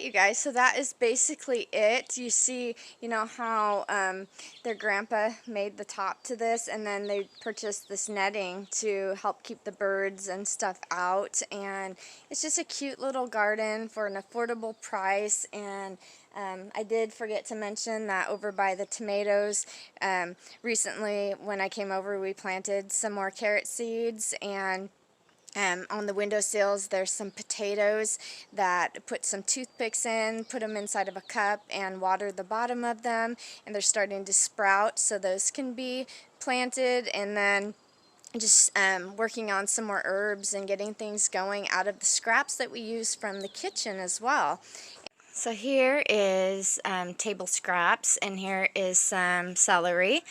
you guys, so that is basically it. You see, how their grandpa made the top to this, and then they purchased this netting to help keep the birds and stuff out, and it's just a cute little garden for an affordable price. And I did forget to mention that over by the tomatoes, recently when I came over, we planted some more carrot seeds, and on the windowsills there's some potatoes that put some toothpicks in, put them inside of a cup and water the bottom of them, and they're starting to sprout, so those can be planted. And then just working on some more herbs and getting things going out of the scraps that we use from the kitchen as well. So here is table scraps, and here is some celery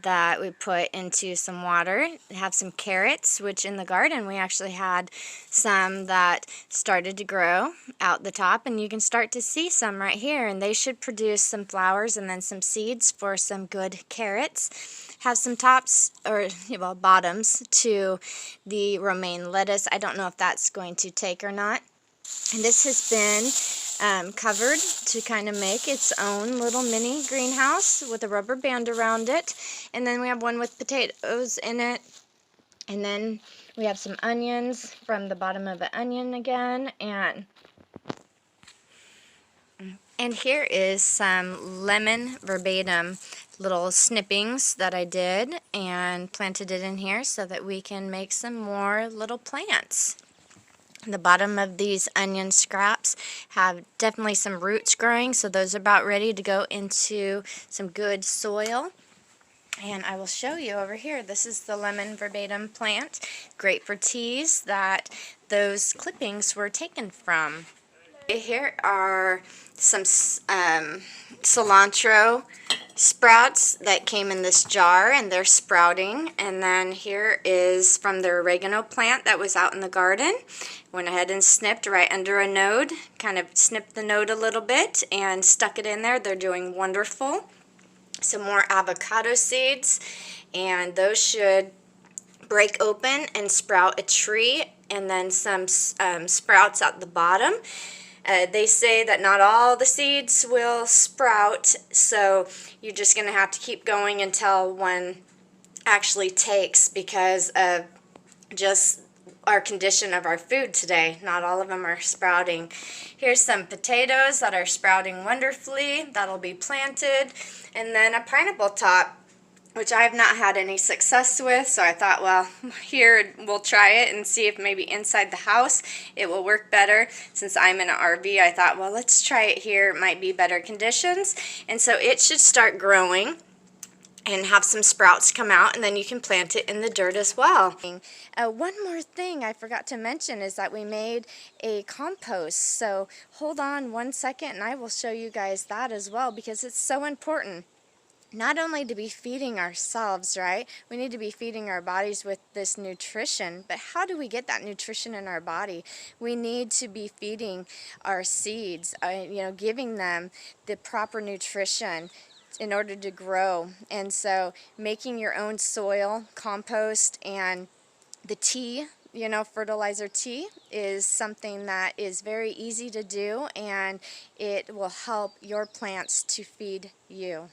that we put into some water. We have some carrots, which in the garden we actually had some that started to grow out the top, and you can start to see some right here, and they should produce some flowers and then some seeds for some good carrots. Have some tops, or well, bottoms to the romaine lettuce. I don't know if that's going to take or not. And this has been covered to kind of make its own little mini greenhouse with a rubber band around it. And then we have one with potatoes in it. And then we have some onions from the bottom of an onion again. And here is some lemon verbatim little snippings that I did and planted it in here so that we can make some more little plants. The bottom of these onion scraps have definitely some roots growing, so those are about ready to go into some good soil. And I will show you over here. This is the lemon verbatim plant. Great for teas that those clippings were taken from. Here are some cilantro sprouts that came in this jar, and they're sprouting. And then here is from the oregano plant that was out in the garden. Went ahead and snipped right under a node, kind of snipped the node a little bit and stuck it in there. They're doing wonderful. Some more avocado seeds, and those should break open and sprout a tree, and then some sprouts at the bottom. They say that not all the seeds will sprout, so you're just going to have to keep going until one actually takes, because of just our condition of our food today. Not all of them are sprouting. Here's some potatoes that are sprouting wonderfully. That'll be planted. And then a pineapple top, which I have not had any success with, so I thought, well, here we'll try it and see if maybe inside the house it will work better. Since I'm in an RV, I thought, well, let's try it here. It might be better conditions. And so it should start growing and have some sprouts come out, and then you can plant it in the dirt as well. One more thing I forgot to mention is that we made a compost. So hold on one second and I will show you guys that as well, because it's so important. Not only to be feeding ourselves, right? We need to be feeding our bodies with this nutrition, but how do we get that nutrition in our body? We need to be feeding our seeds, giving them the proper nutrition in order to grow. And so making your own soil, compost, and the tea, fertilizer tea is something that is very easy to do, and it will help your plants to feed you.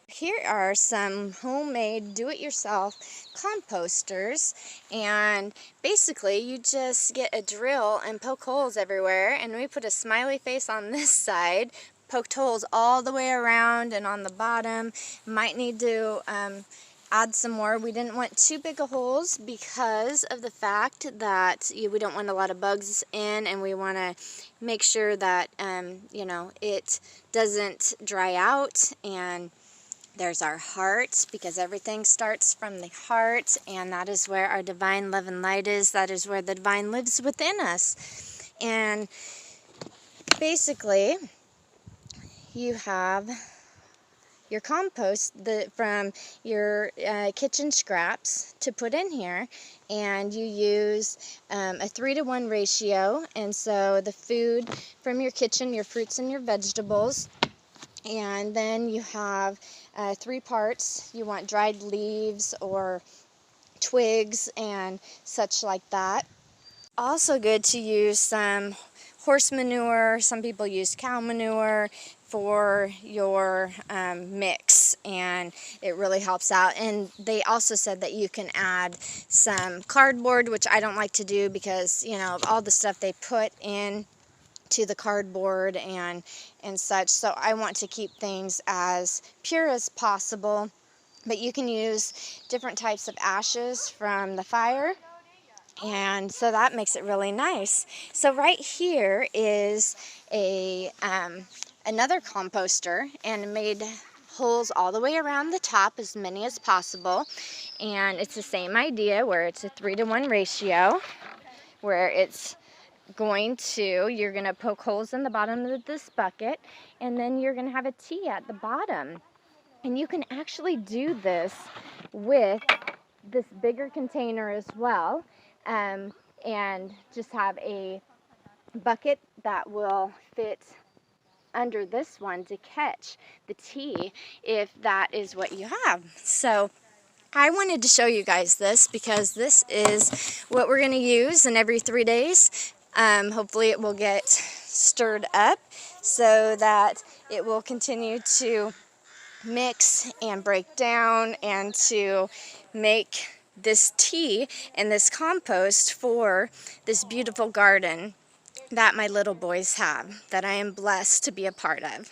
Here are some homemade do-it-yourself composters, and basically you just get a drill and poke holes everywhere, and we put a smiley face on this side, poked holes all the way around and on the bottom. Might need to add some more. We didn't want too big of holes because of the fact that we don't want a lot of bugs in, and we want to make sure that it doesn't dry out. And there's our heart, because everything starts from the heart, and that is where our divine love and light is. That is where the divine lives within us. And basically, you have your compost from your kitchen scraps to put in here, and you use a 3-to-1 ratio. And so the food from your kitchen, your fruits and your vegetables, and then you have 3 parts. You want dried leaves or twigs and such like that. Also good to use some horse manure, some people use cow manure for your mix, and it really helps out. And they also said that you can add some cardboard, which I don't like to do because, you know, all the stuff they put in to the cardboard and such. So I want to keep things as pure as possible. But you can use different types of ashes from the fire, and so that makes it really nice. So right here is a another composter, and it made holes all the way around the top, as many as possible. And it's the same idea where it's a 3-to-1 ratio, where it's you're going to poke holes in the bottom of this bucket, and then you're going to have a T at the bottom. And you can actually do this with this bigger container as well, and just have a bucket that will fit under this one to catch the tea if that is what you have. So I wanted to show you guys this because this is what we're going to use, and every 3 days hopefully it will get stirred up so that it will continue to mix and break down and to make this tea and this compost for this beautiful garden that my little boys have, that I am blessed to be a part of.